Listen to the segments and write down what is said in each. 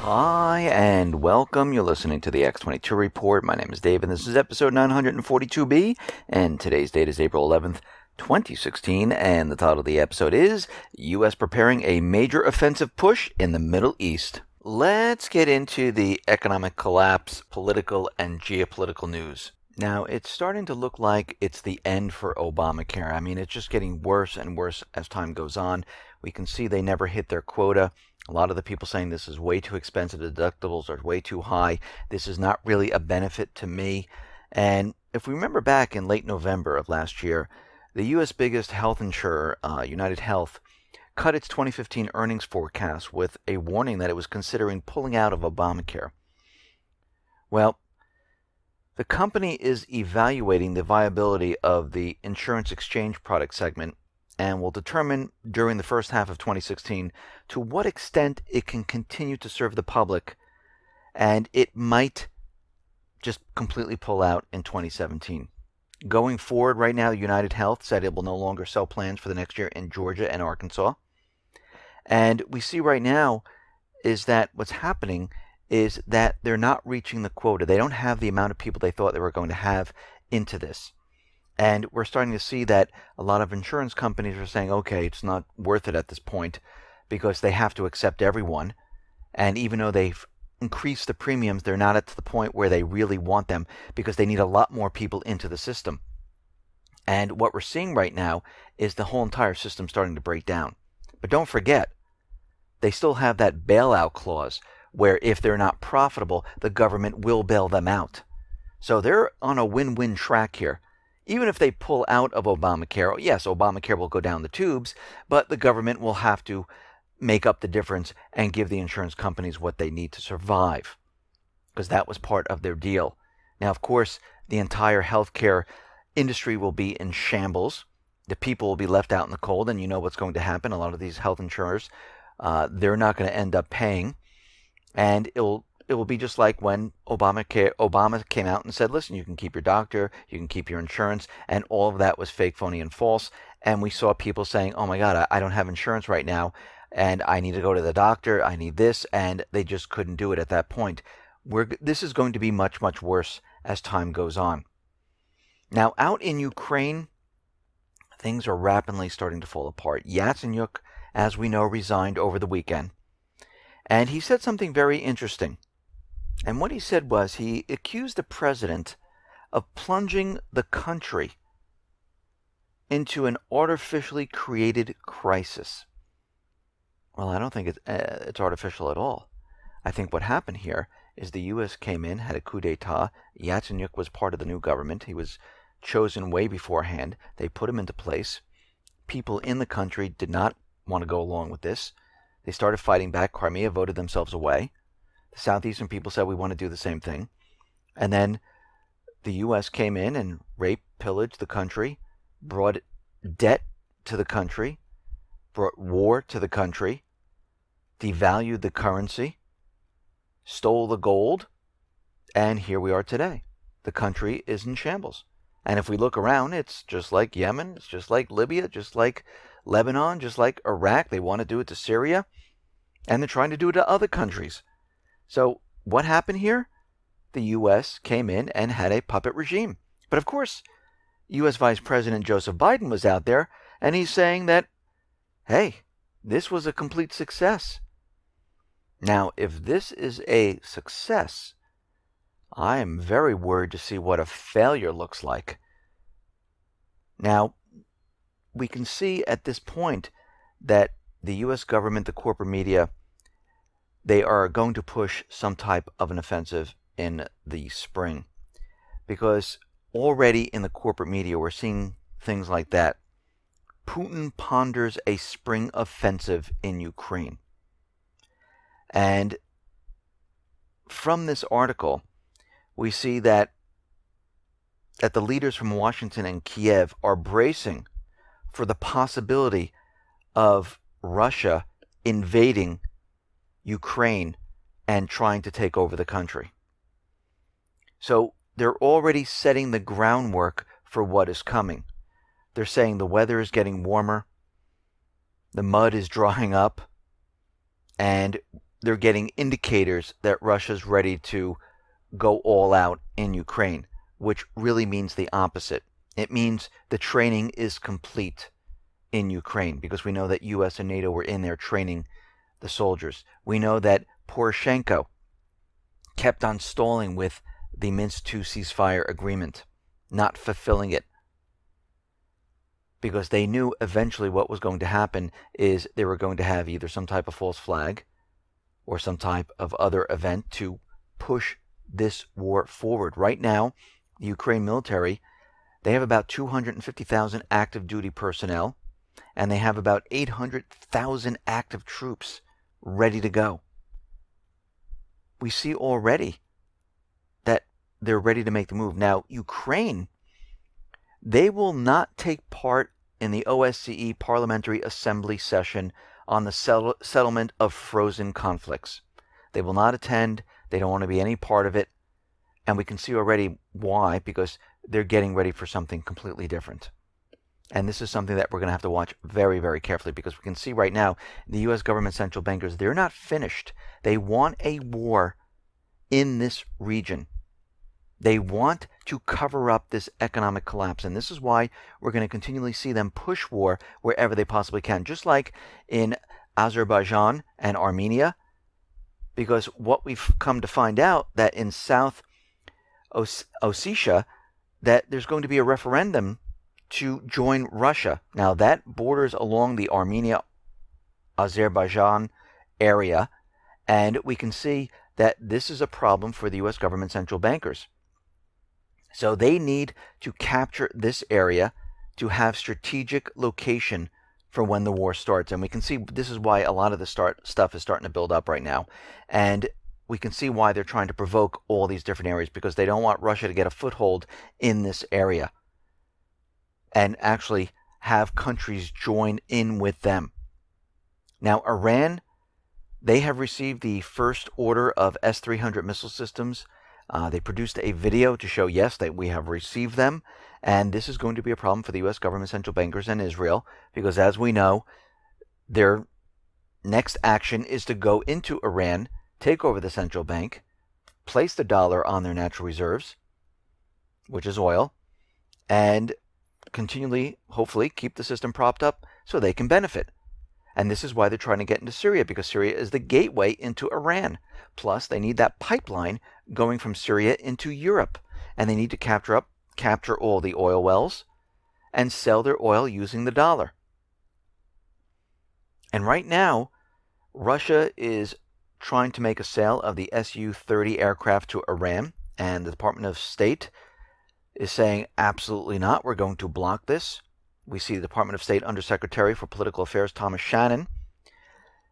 Hi, and welcome. You're listening to the X22 Report. My name is Dave, and this is episode 942B, and today's date is April 11th, 2016, and the title of the episode is U.S. Preparing a Major Offensive Push in the Middle East. Let's get into the economic collapse, political, and geopolitical news. Now, it's starting to look like it's the end for Obamacare. I mean, it's just getting worse and worse as time goes on. We can see they never hit their quota. A lot of the people saying this is way too expensive, the deductibles are way too high, this is not really a benefit to me. And if we remember back in late November of last year, the U.S. biggest health insurer, United Health, cut its 2015 earnings forecast with a warning that it was considering pulling out of Obamacare. Well, the company is evaluating the viability of the insurance exchange product segment and will determine during the first half of 2016 to what extent it can continue to serve the public, and it might just completely pull out in 2017. Going forward right now, United Health said it will no longer sell plans for the next year in Georgia and Arkansas. And we see right now is that what's happening is that they're not reaching the quota. They don't have the amount of people they thought they were going to have into this. And we're starting to see that a lot of insurance companies are saying, okay, it's not worth it at this point because they have to accept everyone. And even though they've increased the premiums, they're not at the point where they really want them because they need a lot more people into the system. And what we're seeing right now is the whole entire system starting to break down. But don't forget, they still have that bailout clause where if they're not profitable, the government will bail them out. So they're on a win-win track here. Even if they pull out of Obamacare, yes, Obamacare will go down the tubes, but the government will have to make up the difference and give the insurance companies what they need to survive, because that was part of their deal. Now, of course, the entire healthcare industry will be in shambles. The people will be left out in the cold, and you know what's going to happen. A lot of these health insurers, they're not going to end up paying, and it will be just like when Obama came out and said, listen, you can keep your doctor, you can keep your insurance, and all of that was fake, phony, and false. And we saw people saying, oh my God, I don't have insurance right now, and I need to go to the doctor, I need this, and they just couldn't do it at that point. This is going to be much, much worse as time goes on. Now, out in Ukraine, things are rapidly starting to fall apart. Yatzenyuk, as we know, resigned over the weekend. And he said something very interesting. And what he said was he accused the president of plunging the country into an artificially created crisis. Well, I don't think it's artificial at all. I think what happened here is the U.S. came in, had a coup d'etat. Yatzenyuk was part of the new government. He was chosen way beforehand. They put him into place. People in the country did not want to go along with this. They started fighting back. Crimea voted themselves away. The southeastern people said we want to do the same thing. And then the U.S. came in and raped, pillaged the country, brought debt to the country, brought war to the country, devalued the currency, stole the gold, and here we are today. The country is in shambles. And if we look around, it's just like Yemen, it's just like Libya, just like Lebanon, just like Iraq. They want to do it to Syria, and they're trying to do it to other countries. So what happened here? The U.S. came in and had a puppet regime. But of course, U.S. Vice President Joseph Biden was out there, and he's saying that, hey, this was a complete success. Now, if this is a success, I am very worried to see what a failure looks like. Now, we can see at this point that the U.S. government, the corporate media, they are going to push some type of an offensive in the spring. Because already in the corporate media, we're seeing things like that. Putin ponders a spring offensive in Ukraine. And from this article, we see that the leaders from Washington and Kiev are bracing for the possibility of Russia invading Ukraine and trying to take over the country. So they're already setting the groundwork for what is coming. They're saying the weather is getting warmer, the mud is drying up, and they're getting indicators that Russia's ready to go all out in Ukraine, which really means the opposite. It means the training is complete in Ukraine, because we know that U.S. and NATO were in there training the soldiers. We know that Poroshenko kept on stalling with the Minsk II ceasefire agreement, not fulfilling it, because they knew eventually what was going to happen is they were going to have either some type of false flag or some type of other event to push this war forward. Right now, the Ukraine military, they have about 250,000 active duty personnel, and they have about 800,000 active troops ready to go. We see already that they're ready to make the move. Now, Ukraine, they will not take part in the OSCE Parliamentary Assembly session on the settlement of frozen conflicts. They will not attend. They don't want to be any part of it. And we can see already why, because they're getting ready for something completely different. And this is something that we're going to have to watch very, very carefully, because we can see right now the U.S. government central bankers, they're not finished. They want a war in this region. They want to cover up this economic collapse. And this is why we're going to continually see them push war wherever they possibly can, just like in Azerbaijan and Armenia. Because what we've come to find out, that in South Ossetia, that there's going to be a referendum to join Russia. Now, that borders along the Armenia-Azerbaijan area, and we can see that this is a problem for the U.S. government central bankers. So they need to capture this area to have strategic location for when the war starts. And we can see this is why a lot of the stuff is starting to build up right now. And we can see why they're trying to provoke all these different areas, because they don't want Russia to get a foothold in this area and actually have countries join in with them. Now, Iran, they have received the first order of S-300 missile systems. They produced a video to show, yes, that we have received them. And this is going to be a problem for the U.S. government central bankers and Israel, because as we know, their next action is to go into Iran, take over the central bank, place the dollar on their natural reserves, which is oil, and continually, hopefully, keep the system propped up so they can benefit. And this is why they're trying to get into Syria, because Syria is the gateway into Iran. Plus, they need that pipeline going from Syria into Europe. And they need to capture all the oil wells and sell their oil using the dollar. And right now, Russia is trying to make a sale of the Su-30 aircraft to Iran. And the Department of State is saying, absolutely not, we're going to block this. We see the Department of State Undersecretary for Political Affairs, Thomas Shannon,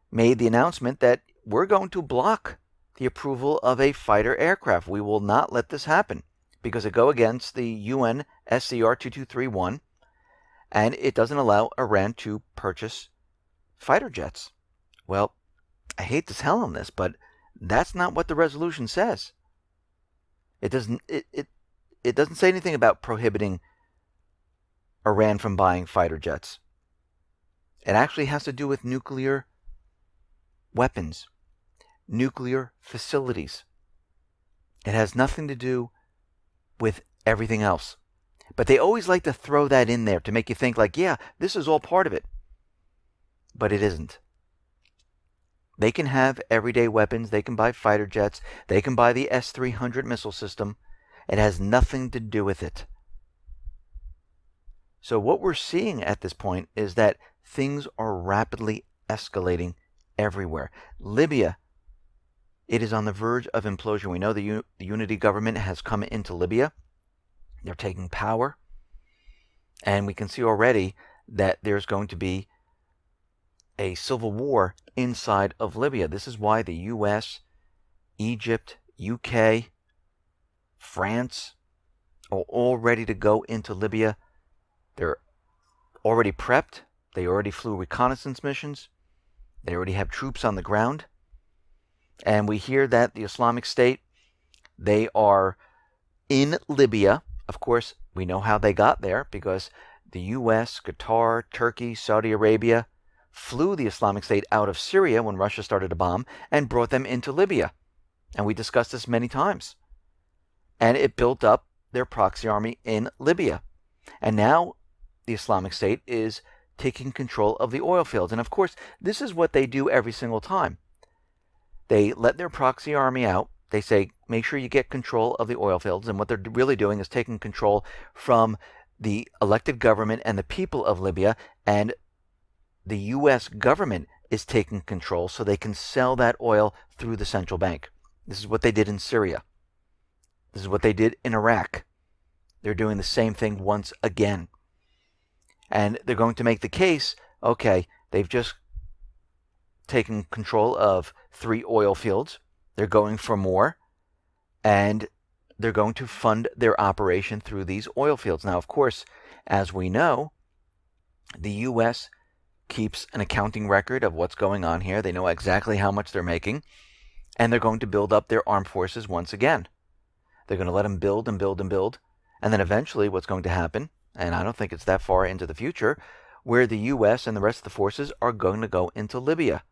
made the announcement that we're going to block the approval of a fighter aircraft. We will not let this happen, because it goes against the UN SCR 2231, and it doesn't allow Iran to purchase fighter jets. Well, I hate to tell them this, but that's not what the resolution says. It doesn't say anything about prohibiting Iran from buying fighter jets. It actually has to do with nuclear weapons, nuclear facilities. It has nothing to do with everything else. But they always like to throw that in there to make you think like, yeah, this is all part of it. But it isn't. They can have everyday weapons. They can buy fighter jets. They can buy the S-300 missile system. It has nothing to do with it. So what we're seeing at this point is that things are rapidly escalating everywhere. Libya, it is on the verge of implosion. We know the unity government has come into Libya. They're taking power. And we can see already that there's going to be a civil war inside of Libya. This is why the U.S., Egypt, UK, France are all ready to go into Libya. They're already prepped. They already flew reconnaissance missions. They already have troops on the ground. And we hear that the Islamic State, they are in Libya. Of course, we know how they got there, because the U.S., Qatar, Turkey, Saudi Arabia flew the Islamic State out of Syria when Russia started to bomb and brought them into Libya. And we discussed this many times. And it built up their proxy army in Libya. And now the Islamic State is taking control of the oil fields. And of course, this is what they do every single time. They let their proxy army out. They say, make sure you get control of the oil fields. And what they're really doing is taking control from the elected government and the people of Libya. And the U.S. government is taking control so they can sell that oil through the central bank. This is what they did in Syria. This is what they did in Iraq. They're doing the same thing once again. And they're going to make the case, okay, they've just taken control of 3 oil fields. They're going for more. And they're going to fund their operation through these oil fields. Now, of course, as we know, the U.S. keeps an accounting record of what's going on here. They know exactly how much they're making. And they're going to build up their armed forces once again. They're going to let them build and build and build. And then eventually what's going to happen, and I don't think it's that far into the future, where the U.S. and the rest of the forces are going to go into Libya.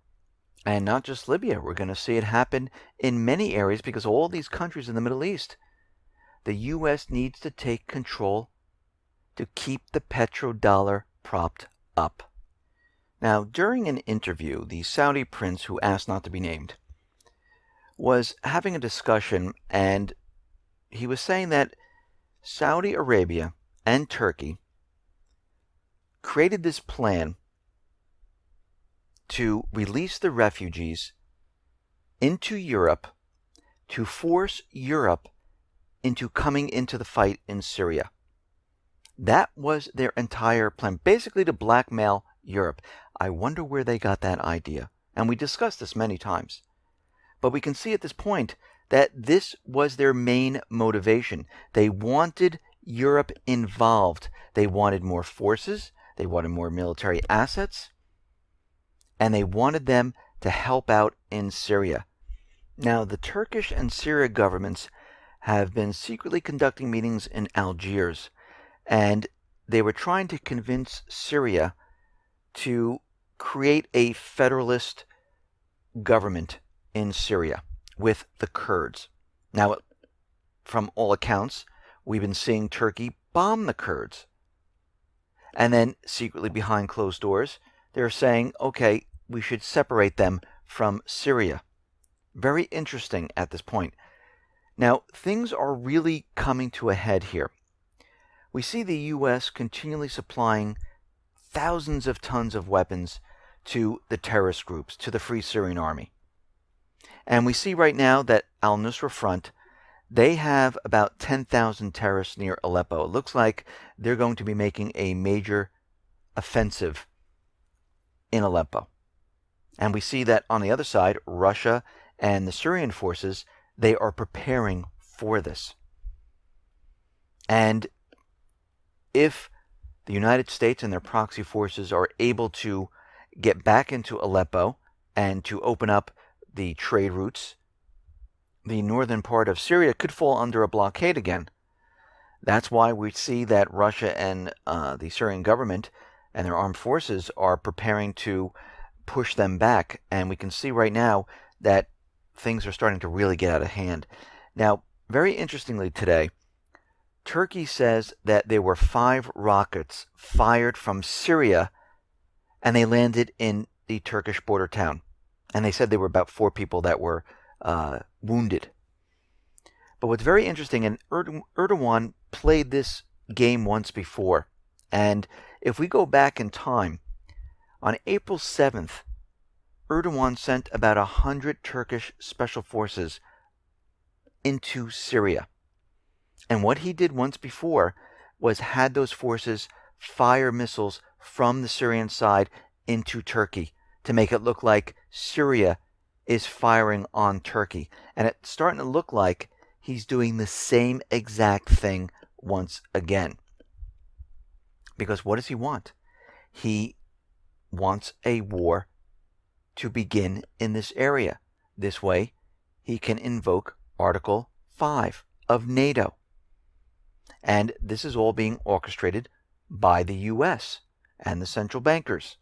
And not just Libya. We're going to see it happen in many areas because all these countries in the Middle East, the U.S. needs to take control to keep the petrodollar propped up. Now, during an interview, the Saudi prince, who asked not to be named, was having a discussion, and he was saying that Saudi Arabia and Turkey created this plan to release the refugees into Europe to force Europe into coming into the fight in Syria. That was their entire plan, basically to blackmail Europe. I wonder where they got that idea. And we discussed this many times. But we can see at this point that this was their main motivation. They wanted Europe involved. They wanted more forces. They wanted more military assets. And they wanted them to help out in Syria. Now, the Turkish and Syria governments have been secretly conducting meetings in Algiers. And they were trying to convince Syria to create a federalist government in Syria with the Kurds. Now, from all accounts, we've been seeing Turkey bomb the Kurds. And then, secretly behind closed doors, they're saying, okay, we should separate them from Syria. Very interesting at this point. Now, things are really coming to a head here. We see the U.S. continually supplying thousands of tons of weapons to the terrorist groups, to the Free Syrian Army. And we see right now that al-Nusra Front, they have about 10,000 terrorists near Aleppo. It looks like they're going to be making a major offensive in Aleppo. And we see that on the other side, Russia and the Syrian forces, they are preparing for this. And if the United States and their proxy forces are able to get back into Aleppo and to open up the trade routes, the northern part of Syria could fall under a blockade again. That's why we see that Russia and the Syrian government and their armed forces are preparing to push them back. And we can see right now that things are starting to really get out of hand. Now, very interestingly today, Turkey says that there were 5 rockets fired from Syria and they landed in the Turkish border town. And they said there were about 4 people that were wounded. But what's very interesting, and Erdogan played this game once before. And if we go back in time, on April 7th, Erdogan sent about 100 Turkish special forces into Syria. And what he did once before was had those forces fire missiles from the Syrian side into Turkey to make it look like Syria is firing on Turkey. And it's starting to look like he's doing the same exact thing once again. Because what does he want? He wants a war to begin in this area. This way, he can invoke Article 5 of NATO. And this is all being orchestrated by the U.S. and the central bankers.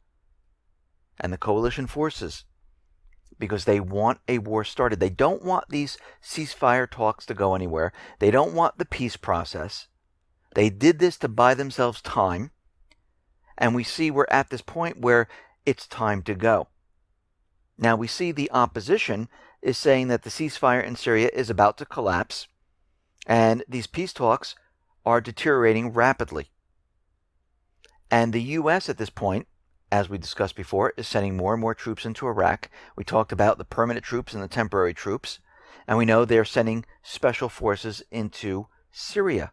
and the coalition forces because they want a war started. They don't want these ceasefire talks to go anywhere. They don't want the peace process. They did this to buy themselves time. And we see we're at this point where it's time to go. Now we see the opposition is saying that the ceasefire in Syria is about to collapse, and these peace talks are deteriorating rapidly. And the U.S. at this point, as we discussed before, is sending more and more troops into Iraq. We talked about the permanent troops and the temporary troops, and we know they're sending special forces into Syria.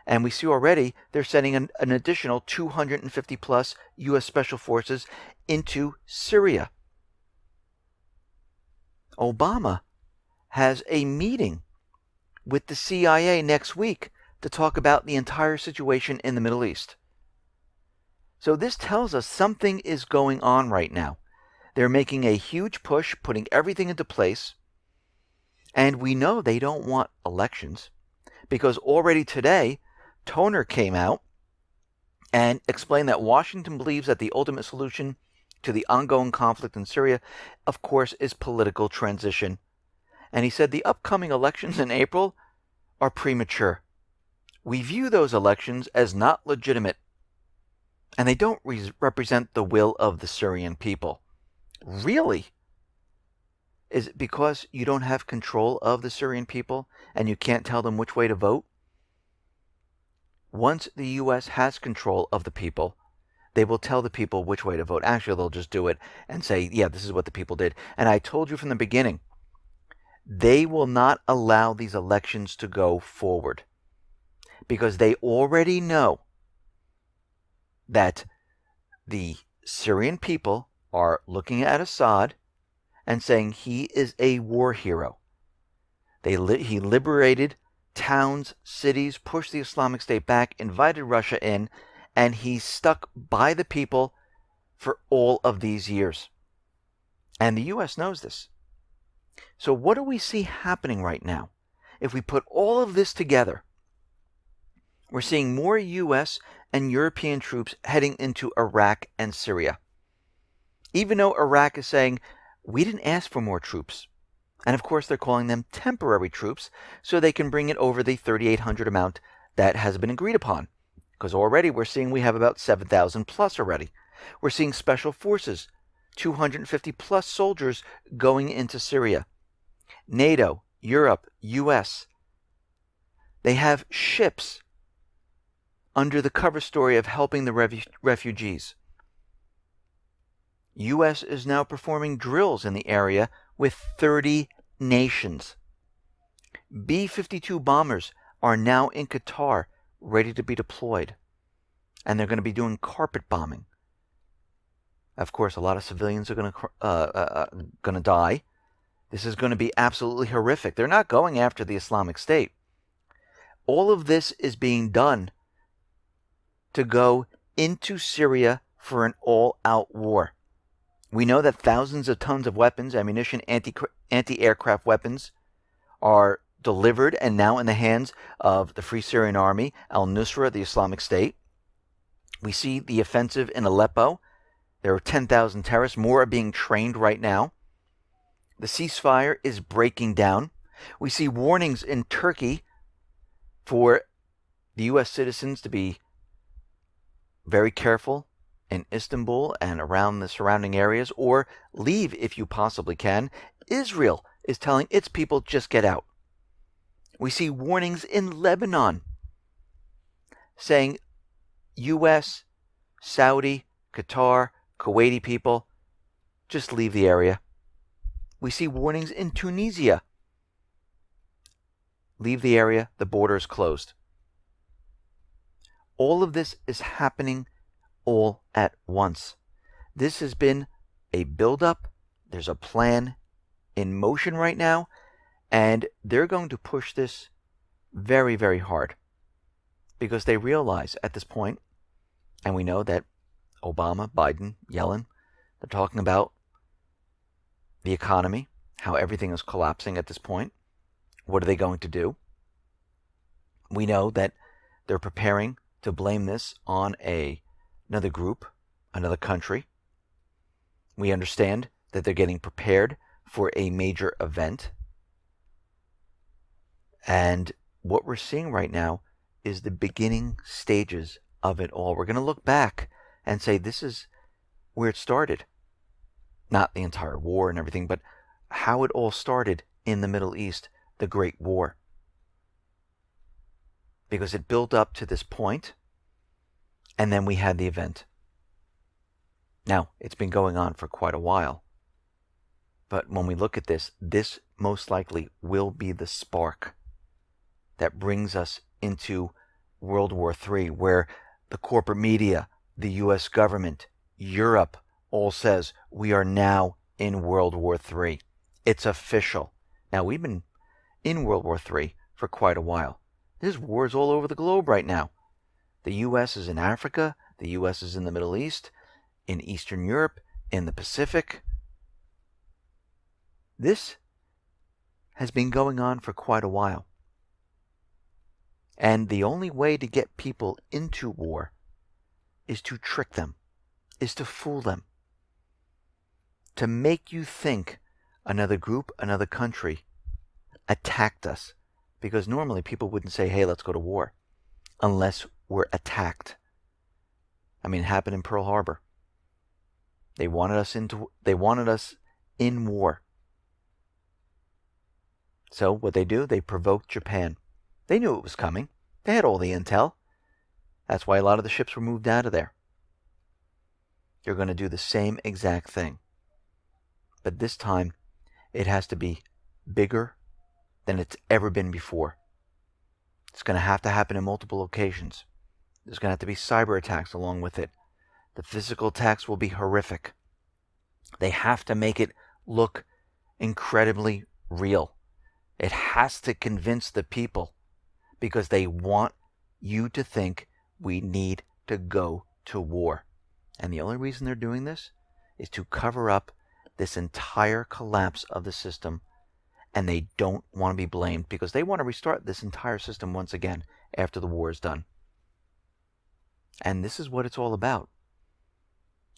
And we see already they're sending an additional 250 plus U.S. special forces into Syria. Obama has a meeting with the CIA next week to talk about the entire situation in the Middle East. So this tells us something is going on right now. They're making a huge push, putting everything into place. And we know they don't want elections because already today, Toner came out and explained that Washington believes that the ultimate solution to the ongoing conflict in Syria, of course, is political transition. And he said the upcoming elections in April are premature. We view those elections as not legitimate, and they don't represent the will of the Syrian people. Really? Is it because you don't have control of the Syrian people and you can't tell them which way to vote? Once the U.S. has control of the people, they will tell the people which way to vote. Actually, they'll just do it and say, yeah, this is what the people did. And I told you from the beginning, they will not allow these elections to go forward because they already know that the Syrian people are looking at Assad and saying he is a war hero. He liberated towns, cities, pushed the Islamic State back, invited Russia in, and he's stuck by the people for all of these years. And the U.S. knows this. So what do we see happening right now? If we put all of this together, we're seeing more U.S. and European troops heading into Iraq and Syria. Even though Iraq is saying, we didn't ask for more troops. And of course, they're calling them temporary troops so they can bring it over the 3,800 amount that has been agreed upon. Because already we're seeing we have about 7,000 plus already. We're seeing special forces, 250 plus soldiers going into Syria. NATO, Europe, US. They have ships under the cover story of helping the refugees. U.S. is now performing drills in the area with 30 nations. B-52 bombers are now in Qatar, ready to be deployed. And they're going to be doing carpet bombing. Of course, a lot of civilians are going to die. This is going to be absolutely horrific. They're not going after the Islamic State. All of this is being done to go into Syria for an all-out war. We know that thousands of tons of weapons, ammunition, anti-aircraft weapons are delivered and now in the hands of the Free Syrian Army, al-Nusra, the Islamic State. We see the offensive in Aleppo. There are 10,000 terrorists. More are being trained right now. The ceasefire is breaking down. We see warnings in Turkey for the U.S. citizens to be very careful in Istanbul and around the surrounding areas, or leave if you possibly can. Israel is telling its people just get out. We see warnings in Lebanon saying U.S., Saudi, Qatar, Kuwaiti people, just leave the area. We see warnings in Tunisia. Leave the area, the border is closed. All of this is happening all at once. This has been a build-up. There's a plan in motion right now, and they're going to push this very, very hard because they realize at this point, and we know that Obama, Biden, Yellen, they're talking about the economy, how everything is collapsing at this point. What are they going to do? We know that they're preparing to blame this on another group, another country. We understand that they're getting prepared for a major event. And what we're seeing right now is the beginning stages of it all. We're going to look back and say this is where it started. Not the entire war and everything, but how it all started in the Middle East, the Great War. Because it built up to this point, and then we had the event. Now, it's been going on for quite a while. But when we look at this, this most likely will be the spark that brings us into World War III, where the corporate media, the U.S. government, Europe all says we are now in World War III. It's official. Now, we've been in World War III for quite a while. There's wars all over the globe right now. The U.S. is in Africa. The U.S. is in the Middle East, in Eastern Europe, in the Pacific. This has been going on for quite a while. And the only way to get people into war is to trick them, is to fool them, to make you think another group, another country attacked us. Because normally people wouldn't say, hey, let's go to war, unless we're attacked. I mean, it happened in Pearl Harbor. They wanted us in war. So what they do, they provoked Japan. They knew it was coming. They had all the intel. That's why a lot of the ships were moved out of there. You're going to do the same exact thing. But this time, it has to be bigger than it's ever been before. It's going to happen in multiple occasions. There's going to have to be cyber attacks along with it. The physical attacks will be horrific. They have to make it look incredibly real. It has to convince the people, because they want you to think we need to go to war. And the only reason they're doing this is to cover up this entire collapse of the system. And they don't want to be blamed, because they want to restart this entire system once again after the war is done. And this is what it's all about.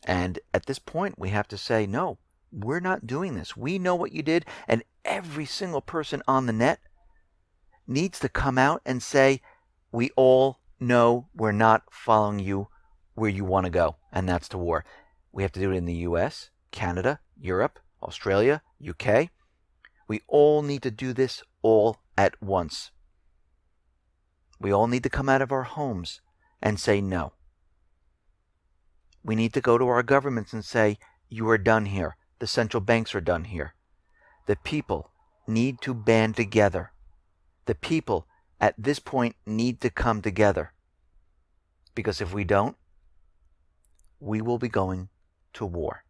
And at this point, we have to say, no, we're not doing this. We know what you did, and every single person on the net needs to come out and say, we all know we're not following you where you want to go, and that's to war. We have to do it in the US, Canada, Europe, Australia, UK. We all need to do this all at once. We all need to come out of our homes and say no. We need to go to our governments and say, you are done here. The central banks are done here. The people need to band together. The people at this point need to come together. Because if we don't, we will be going to war.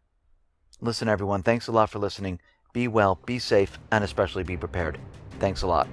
Listen, everyone, thanks a lot for listening. Be well, be safe, and especially be prepared. Thanks a lot.